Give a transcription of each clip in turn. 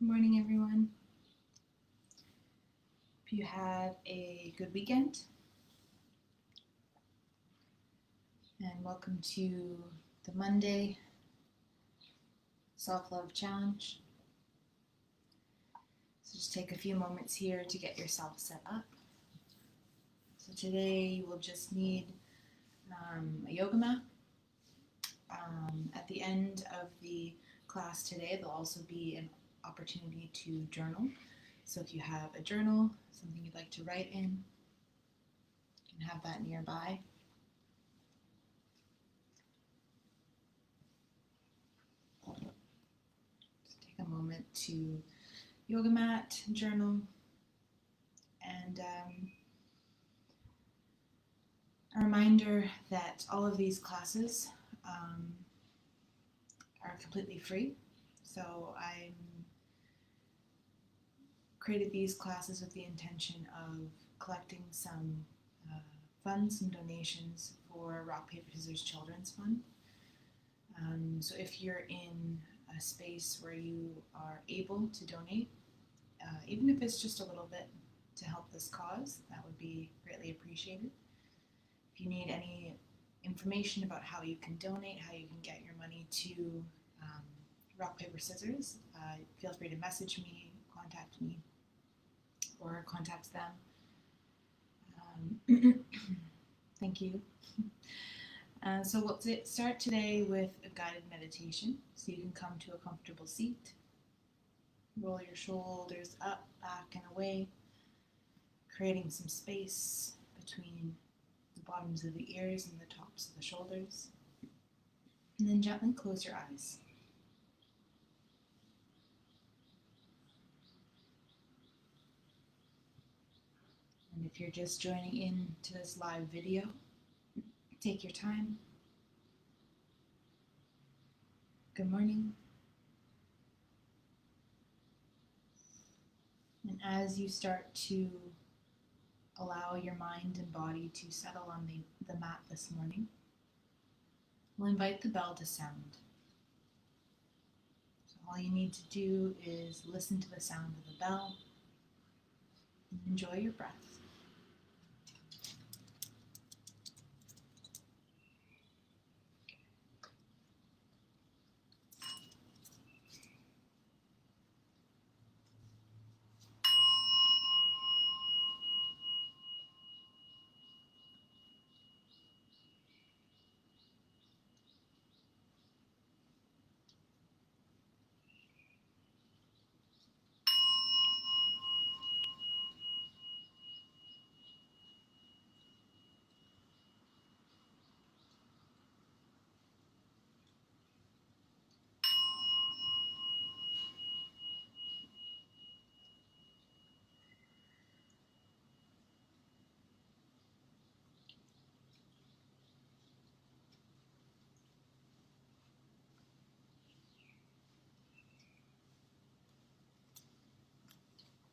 Good morning, everyone. Hope you had a good weekend. And welcome to the Monday Self-Love Challenge. So just take a few moments here to get yourself set up. So today you will just need a yoga mat. At the end of the class today, there'll also be an opportunity to journal. So if you have a journal, something you'd like to write in, you can have that nearby. Just take a moment to yoga mat, journal, and a reminder that all of these classes are completely free. So I created these classes with the intention of collecting some funds, some donations for Rock, Paper, Scissors Children's Fund. So if you're in a space where you are able to donate, even if it's just a little bit to help this cause, that would be greatly appreciated. If you need any information about how you can donate, how you can get your money to Rock, Paper, Scissors, feel free to message me, contact me, or contact them. Thank you. So we'll start today with a guided meditation. So you can come to a comfortable seat, roll your shoulders up, back, and away, creating some space between the bottoms of the ears and the tops of the shoulders. And then gently close your eyes. And if you're just joining in to this live video, take your time. Good morning. And as you start to allow your mind and body to settle on the mat this morning, we'll invite the bell to sound. So all you need to do is listen to the sound of the bell and enjoy your breath.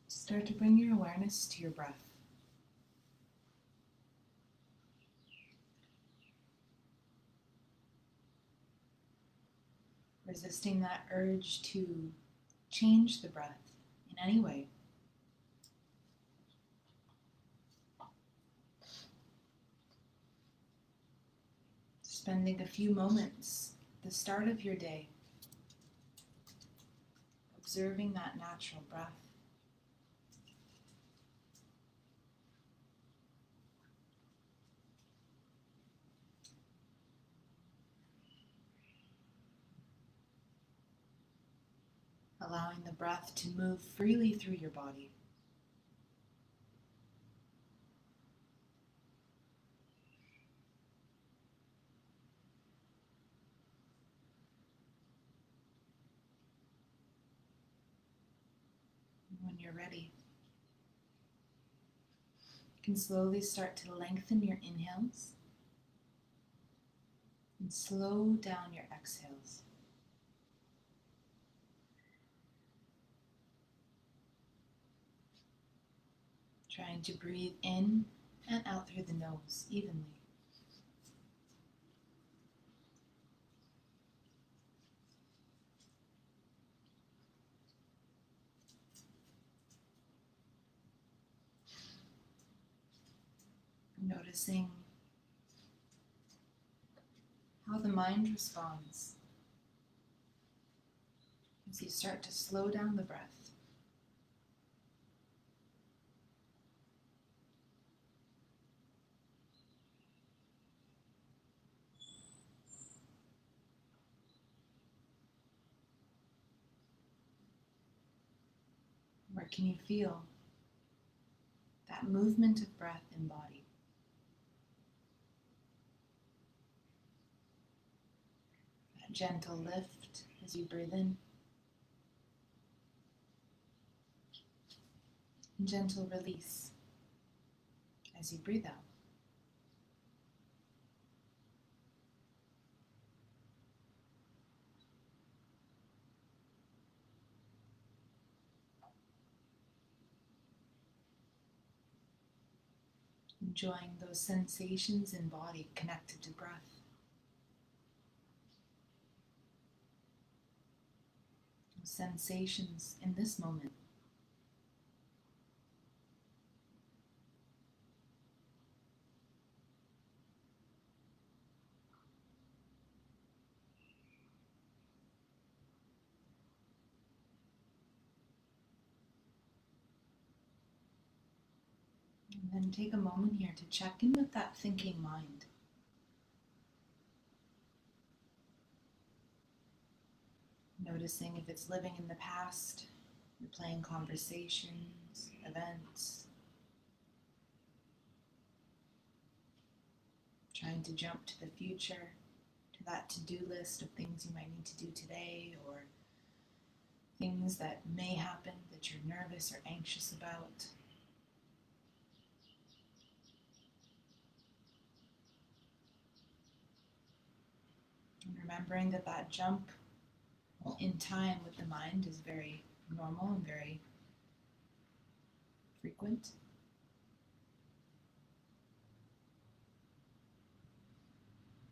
Start to bring your awareness to your breath. Resisting that urge to change the breath in any way. Spending a few moments at the start of your day observing that natural breath. Allowing the breath to move freely through your body. When you're ready, you can slowly start to lengthen your inhales and slow down your exhales. Trying to breathe in and out through the nose evenly. Noticing how the mind responds as you start to slow down the breath. Where can you feel that movement of breath in body? That gentle lift as you breathe in, and gentle release as you breathe out. Enjoying those sensations in body connected to breath. Those sensations in this moment. And then take a moment here to check in with that thinking mind. Noticing if it's living in the past, replaying conversations, events, trying to jump to the future, to that to-do list of things you might need to do today, or things that may happen that you're nervous or anxious about. And remembering that that jump in time with the mind is very normal and very frequent.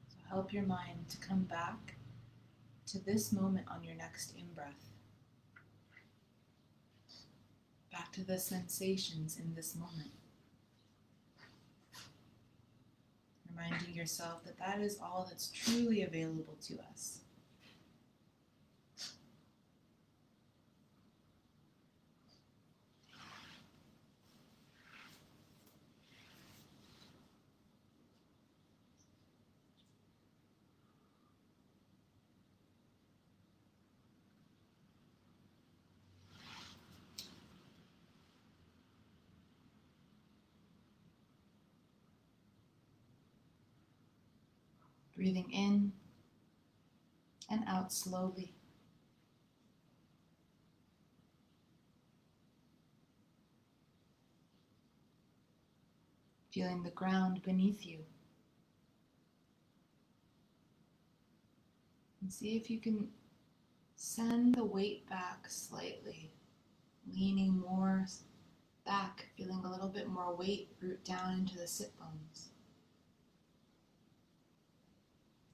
So help your mind to come back to this moment on your next in-breath. Back to the sensations in this moment. Reminding yourself that that is all that's truly available to us. Breathing in and out slowly. Feeling the ground beneath you. And see if you can send the weight back slightly, leaning more back, feeling a little bit more weight root down into the sit bones.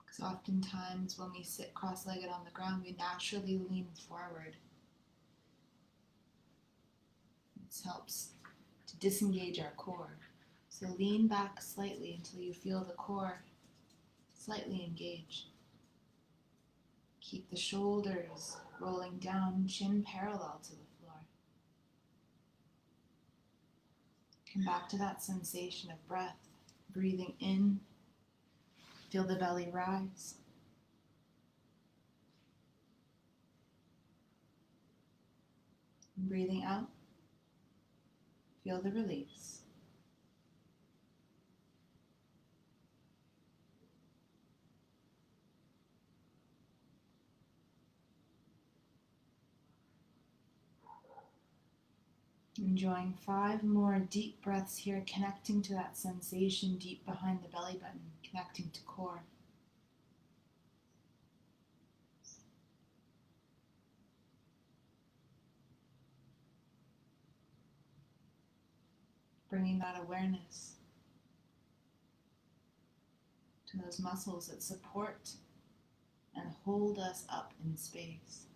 Because oftentimes when we sit cross-legged on the ground, we naturally lean forward. This helps to disengage our core. So lean back slightly until you feel the core slightly engaged. Keep the shoulders rolling down, chin parallel to the floor. Come back to that sensation of breath. Breathing in, feel the belly rise. And breathing out, feel the release. Enjoying 5 more deep breaths here, connecting to that sensation deep behind the belly button, connecting to core. Bringing that awareness to those muscles that support and hold us up in space.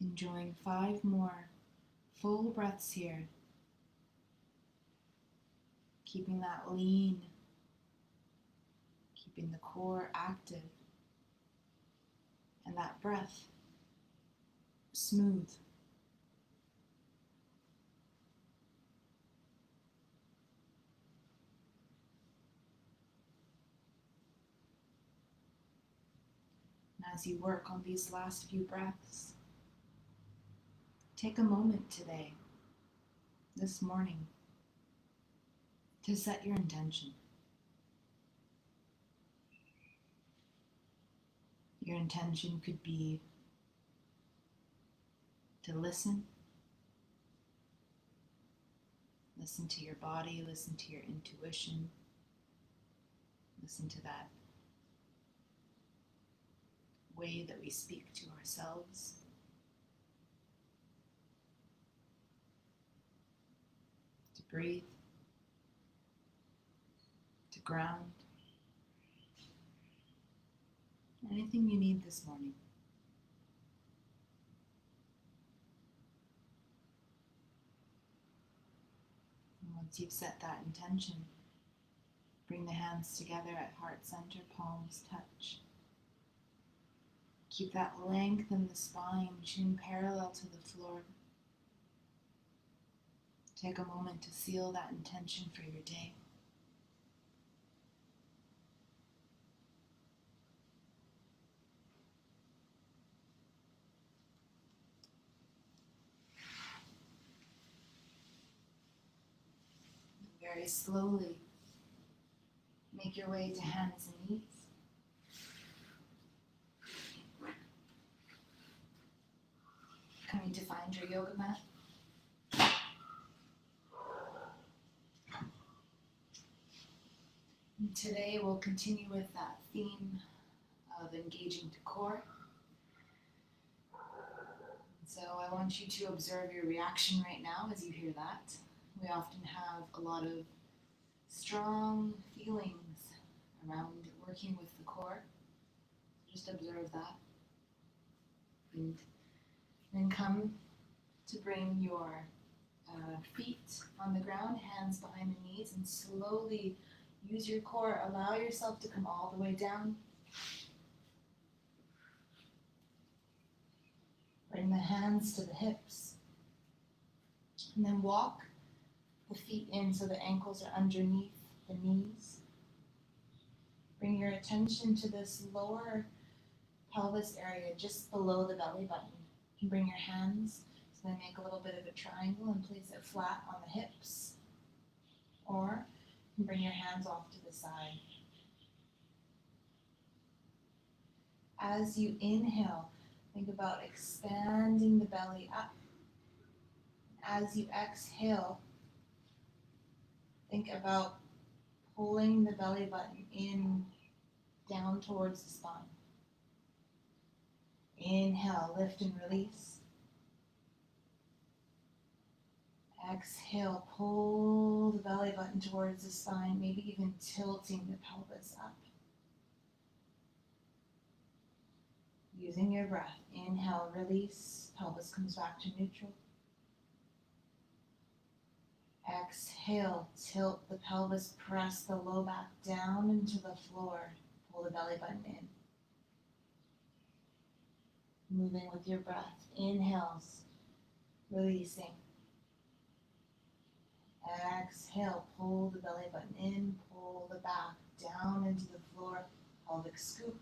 Enjoying 5 more full breaths here. Keeping that lean, keeping the core active, and that breath smooth. And as you work on these last few breaths, take a moment today, this morning, to set your intention. Your intention could be to listen to your body, listen to your intuition, listen to that way that we speak to ourselves. To breathe, to ground, anything you need this morning. And once you've set that intention, bring the hands together at heart center, palms touch. Keep that length in the spine, chin parallel to the floor. Take a moment to seal that intention for your day. Very slowly, make your way to hands and knees. Coming to find your yoga mat. And today we'll continue with that theme of engaging the core. So I want you to observe your reaction right now as you hear that. We often have a lot of strong feelings around working with the core. Just observe that. And then come to bring your feet on the ground, hands behind the knees, and slowly use your core. Allow yourself to come all the way down. Bring the hands to the hips. And then walk the feet in so the ankles are underneath the knees. Bring your attention to this lower pelvis area just below the belly button. You can bring your hands so they make a little bit of a triangle and place it flat on the hips. Or you can bring your hands off to the side. As you inhale, think about expanding the belly up. As you exhale, think about pulling the belly button in, down towards the spine. Inhale, lift and release. Exhale, pull the belly button towards the spine, maybe even tilting the pelvis up. Using your breath, inhale, release, pelvis comes back to neutral. Exhale, tilt the pelvis, press the low back down into the floor, pull the belly button in. Moving with your breath, inhales, releasing. Exhale, pull the belly button in, pull the back down into the floor, pelvic scoop.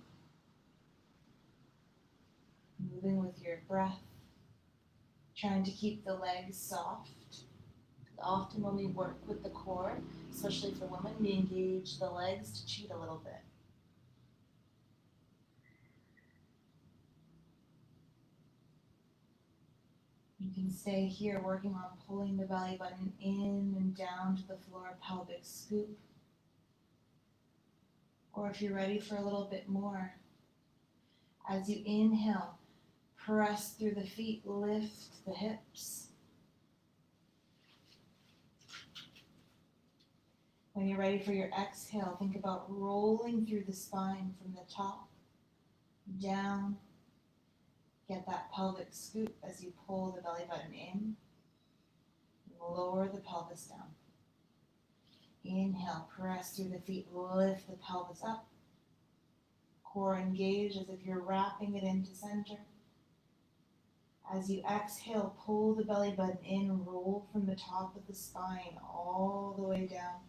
Moving with your breath, trying to keep the legs soft. Often when we work with the core, especially for women, we engage the legs to cheat a little bit. You can stay here working on pulling the belly button in and down to the floor, pelvic scoop. Or if you're ready for a little bit more, as you inhale, press through the feet, lift the hips. When you're ready for your exhale, think about rolling through the spine from the top, down, Get that pelvic scoop as you pull the belly button in. Lower the pelvis down. Inhale, press through the feet, lift the pelvis up. Core engaged as if you're wrapping it into center. As you exhale, pull the belly button in, roll from the top of the spine all the way down,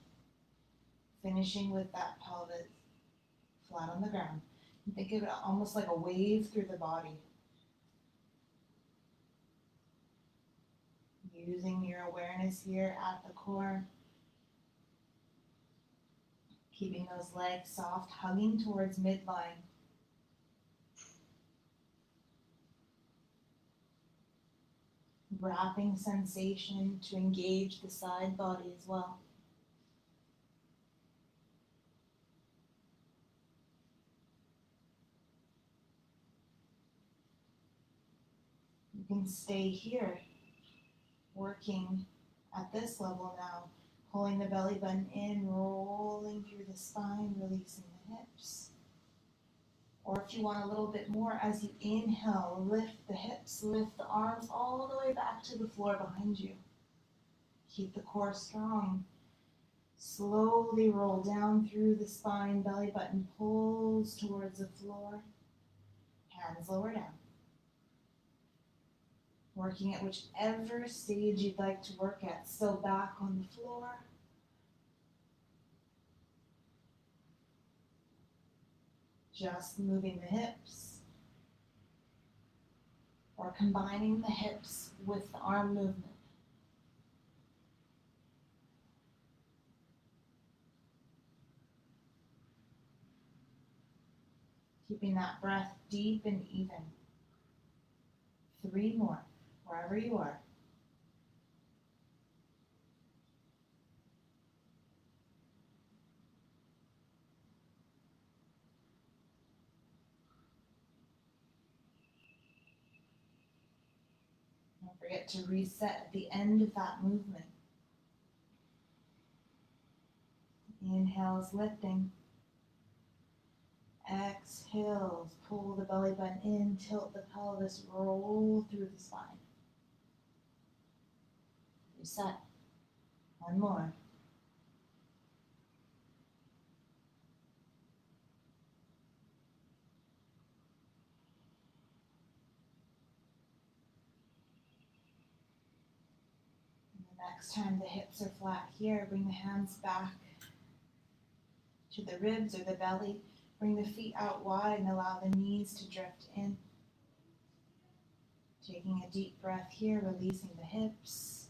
finishing with that pelvis flat on the ground. And think of it almost like a wave through the body. Using your awareness here at the core. Keeping those legs soft, hugging towards midline. Wrapping sensation to engage the side body as well. You can stay here, working at this level now, pulling the belly button in, rolling through the spine, releasing the hips. Or if you want a little bit more, as you inhale, lift the hips, lift the arms all the way back to the floor behind you. Keep the core strong. Slowly roll down through the spine, belly button pulls towards the floor. Hands lower down. Working at whichever stage you'd like to work at, still back on the floor. Just moving the hips, or combining the hips with the arm movement. Keeping that breath deep and even. 3 more, wherever you are. Don't forget to reset at the end of that movement. Inhales, lifting. Exhales, pull the belly button in, tilt the pelvis, roll through the spine. Reset. 1 more. Next time the hips are flat here, bring the hands back to the ribs or the belly. Bring the feet out wide and allow the knees to drift in. Taking a deep breath here, releasing the hips.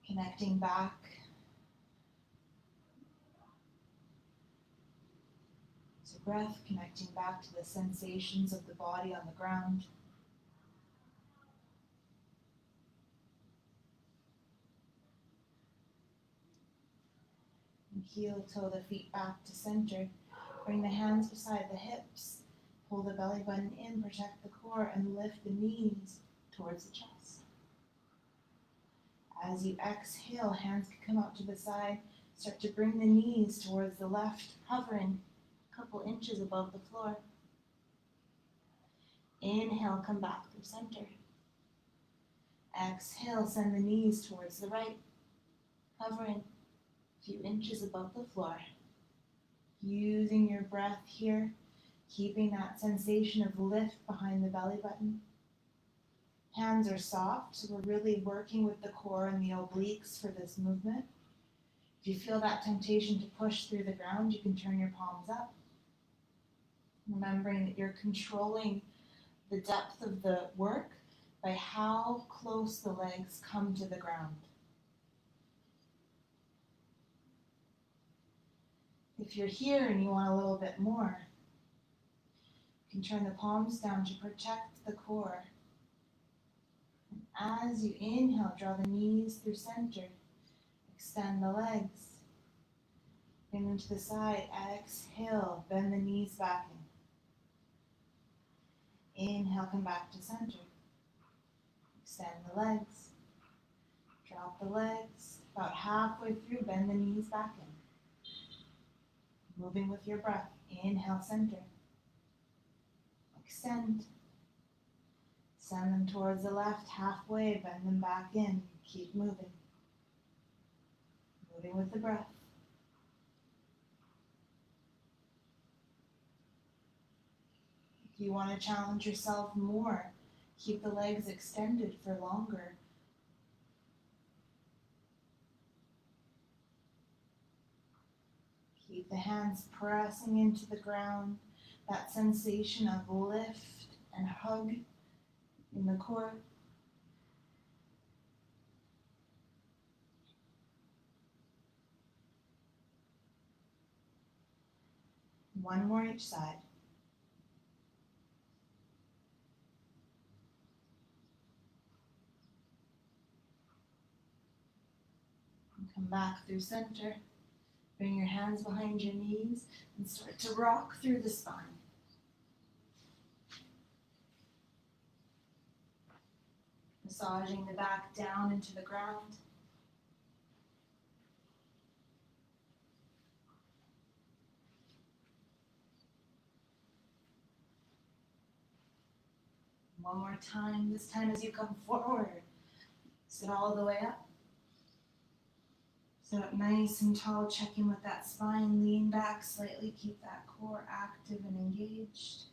Connecting back. To breath, connecting back to the sensations of the body on the ground. Heel toe the feet back to center. Bring the hands beside the hips. Pull the belly button in, protect the core, and lift the knees towards the chest. As you exhale, hands can come out to the side. Start to bring the knees towards the left, hovering a couple inches above the floor. Inhale, come back through center. Exhale, send the knees towards the right, hovering few inches above the floor. Using your breath here, keeping that sensation of lift behind the belly button. Hands are soft, so we're really working with the core and the obliques for this movement. If you feel that temptation to push through the ground, you can turn your palms up. Remembering that you're controlling the depth of the work by how close the legs come to the ground. If you're here and you want a little bit more, you can turn the palms down to protect the core. And as you inhale, draw the knees through center. Extend the legs. Bring them to the side. Exhale, bend the knees back in. Inhale, come back to center. Extend the legs. Drop the legs. About halfway through, bend the knees back in. Moving with your breath. Inhale, center. Extend. Send them towards the left, halfway, bend them back in. Keep moving. Moving with the breath. If you want to challenge yourself more, keep the legs extended for longer. Keep the hands pressing into the ground. That sensation of lift and hug in the core. One more each side. And come back through center. Bring your hands behind your knees and start to rock through the spine. Massaging the back down into the ground. One more time, this time as you come forward. Sit all the way up. Sit up nice and tall, check in with that spine, lean back slightly, keep that core active and engaged.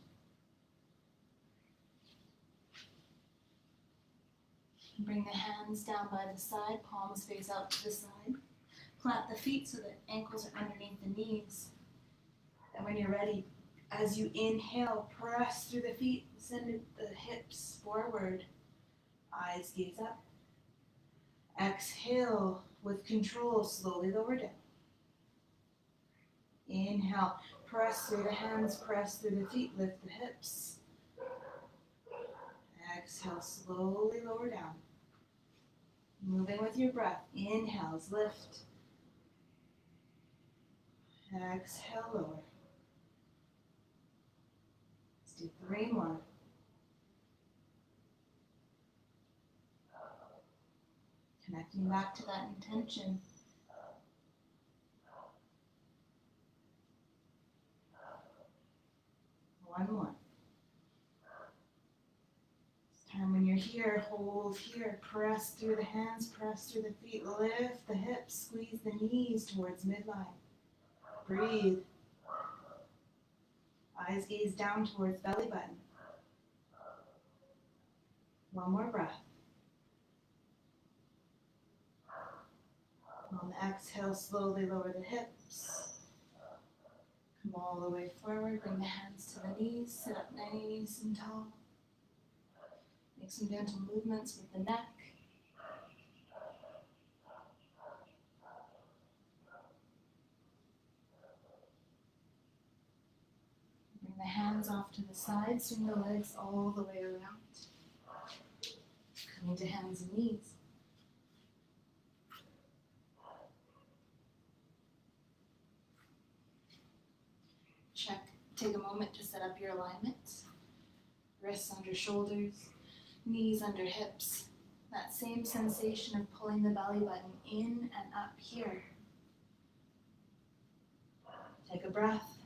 Bring the hands down by the side, palms face out to the side. Plant the feet so that ankles are underneath the knees. And when you're ready, as you inhale, press through the feet, send the hips forward. Eyes gaze up. Exhale with control, slowly lower down. Inhale, press through the hands, press through the feet, lift the hips. Exhale, slowly lower down. Moving with your breath. Inhales, lift. Exhale, lower. Let's do 3 more. Connecting back to that intention. One more. This time when you're here, hold here. Press through the hands, press through the feet. Lift the hips, squeeze the knees towards midline. Breathe. Eyes gaze down towards belly button. One more breath. On the exhale, slowly lower the hips. Come all the way forward, bring the hands to the knees, sit up nice and tall. Make some gentle movements with the neck. Bring the hands off to the side, swing the legs all the way around. Coming to hands and knees. Take a moment to set up your alignment. Wrists under shoulders, knees under hips. That same sensation of pulling the belly button in and up here. Take a breath.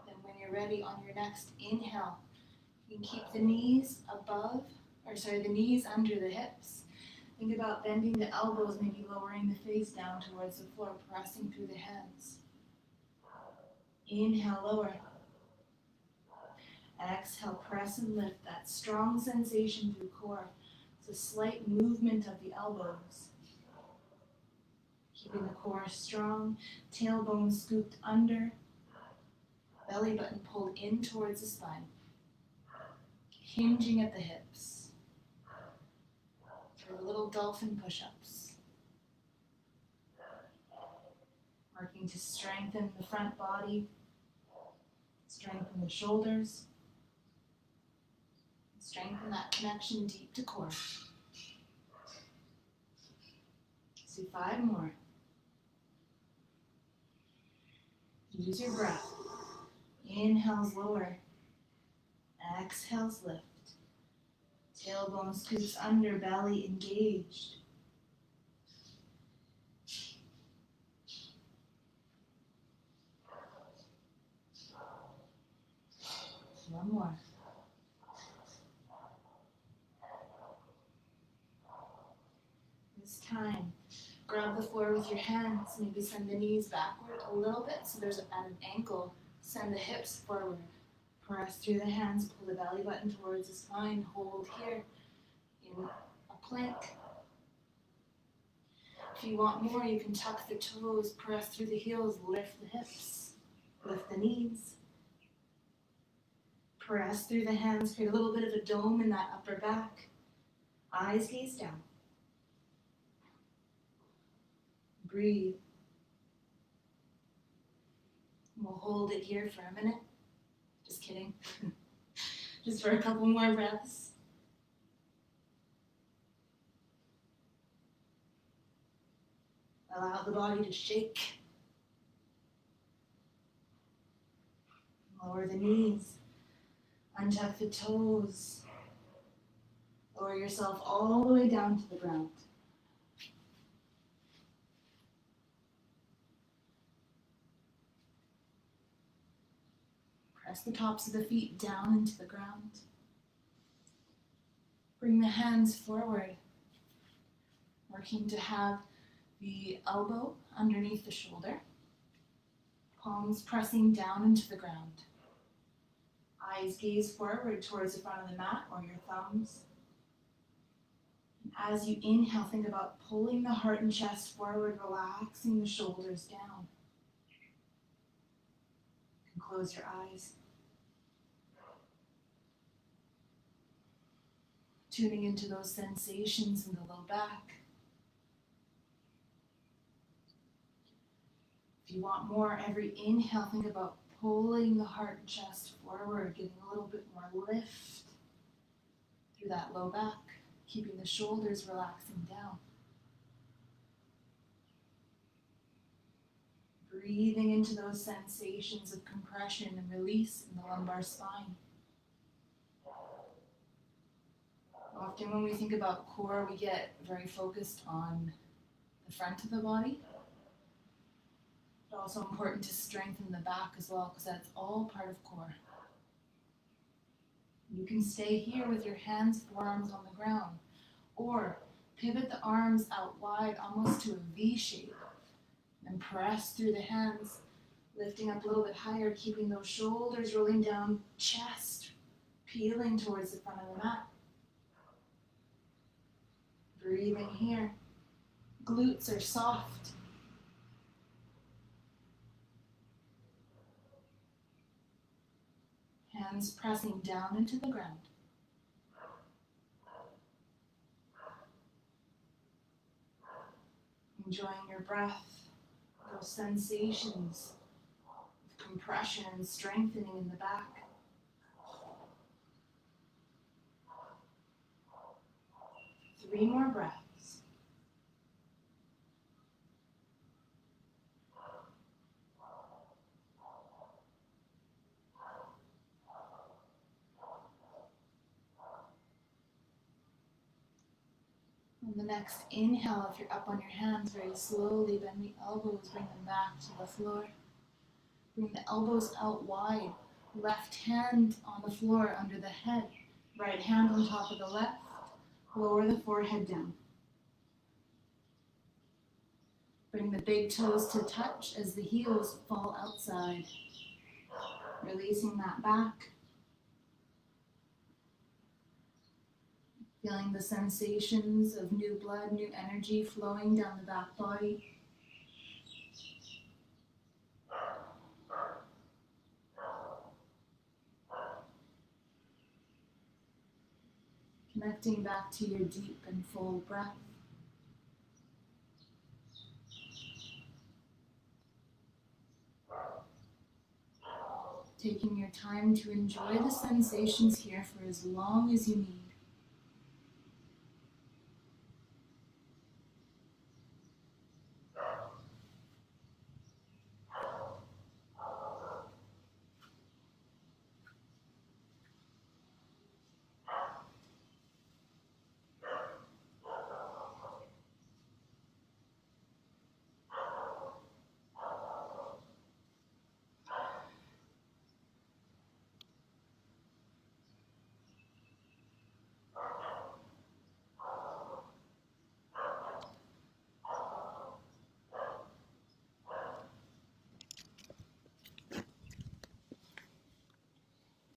Then when you're ready on your next inhale, you can keep the knees the knees under the hips. Think about bending the elbows, maybe lowering the face down towards the floor, pressing through the hands. Inhale, lower. Exhale, press and lift. That strong sensation through core. It's a slight movement of the elbows. Keeping the core strong, tailbone scooped under, belly button pulled in towards the spine. Hinging at the hips. For little dolphin push-ups. Working to strengthen the front body. Strengthen the shoulders. Strengthen that connection deep to core. Let's do 5 more. Use your breath. Inhales lower. Exhales lift. Tailbone scoops under, belly engaged. One more. This time, grab the floor with your hands. Maybe send the knees backward a little bit so there's at an ankle. Send the hips forward. Press through the hands. Pull the belly button towards the spine. Hold here in a plank. If you want more, you can tuck the toes. Press through the heels. Lift the hips. Lift the knees. Press through the hands. Create a little bit of a dome in that upper back. Eyes gaze down. Breathe. We'll hold it here for a minute. Just kidding. Just for a couple more breaths. Allow the body to shake. Lower the knees. Untuck the toes. Lower yourself all the way down to the ground. Press the tops of the feet down into the ground. Bring the hands forward, working to have the elbow underneath the shoulder, palms pressing down into the ground. Eyes gaze forward towards the front of the mat or your thumbs. And as you inhale, think about pulling the heart and chest forward, relaxing the shoulders down. You can close your eyes. Tuning into those sensations in the low back. If you want more, every inhale, think about pulling the heart and chest forward, getting a little bit more lift through that low back, keeping the shoulders relaxing down. Breathing into those sensations of compression and release in the lumbar spine. Often when we think about core, we get very focused on the front of the body. It's also important to strengthen the back as well, because that's all part of core. You can stay here with your hands, forearms on the ground, or pivot the arms out wide, almost to a V shape, and press through the hands, lifting up a little bit higher, keeping those shoulders rolling down, chest peeling towards the front of the mat. Breathing here. Glutes are soft. Hands pressing down into the ground. Enjoying your breath, those sensations of compression and strengthening in the back. Three more breaths. On the next inhale, if you're up on your hands, very slowly bend the elbows, bring them back to the floor. Bring the elbows out wide. Left hand on the floor under the head. Right hand on top of the left. Lower the forehead down. Bring the big toes to touch as the heels fall outside. Releasing that back. Feeling the sensations of new blood, new energy flowing down the back body. Connecting back to your deep and full breath. Taking your time to enjoy the sensations here for as long as you need.